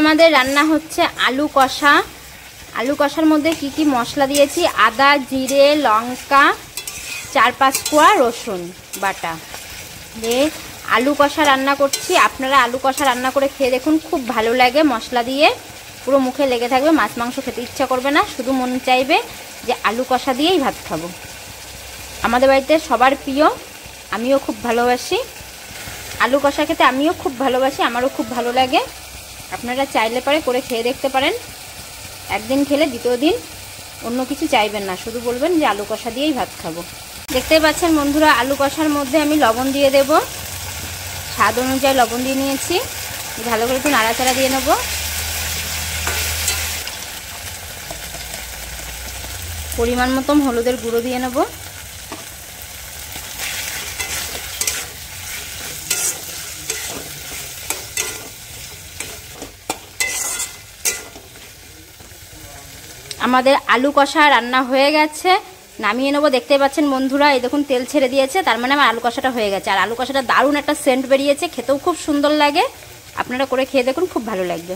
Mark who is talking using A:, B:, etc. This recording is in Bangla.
A: আমাদের রান্না হচ্ছে আলু কষা। আলু কষার মধ্যে কি কি মশলা দিয়েছি, আদা, জিরে, লঙ্কা, 4-5 কোয়া রসুন বাটা দিয়ে আলু কষা রান্না করছি। আপনারা আলু কষা রান্না করে খেয়ে দেখুন, খুব ভালো লাগে। মশলা দিয়ে পুরো মুখে লেগে থাকবে, মাছ মাংস খেতে ইচ্ছা করবে না, শুধু মন চাইবে যে আলু কষা দিয়েই ভাত খাবো। আমাদের বাড়িতে সবার প্রিয়, আমিও খুব ভালোবাসি আলু কষা খেতে, আমিও খুব ভালোবাসি, আমারও খুব ভালো লাগে। আপনারা চাইলে পরে করে খেয়ে দেখতে পারেন। একদিন খেলে দ্বিতীয় দিন অন্য কিছু চাইবেন না, শুধু বলবেন যে আলু কষা দিয়েই ভাত খাবো। দেখতেই পাচ্ছেন বন্ধুরা, আলু কষার মধ্যে আমি লবণ দিয়ে দেব, স্বাদ অনুযায়ী লবণ দিয়ে নিয়েছি। ভালো করে একটু নাড়াচাড়া দিয়ে নেব। পরিমাণ মতন হলুদের গুঁড়ো দিয়ে নেব। আমাদের আলু কষা রান্না হয়ে গেছে, নামিয়ে নেবো। দেখতে পাচ্ছেন বন্ধুরা, এই দেখুন তেল ছেড়ে দিয়েছে, তার মানে আমার আলু কষাটা হয়ে গেছে। আর আলু কষাটা দারুণ একটা সেন্ট বেরিয়েছে, খেতেও খুব সুন্দর লাগে। আপনারা করে খেয়ে দেখুন, খুব ভালো লাগবে।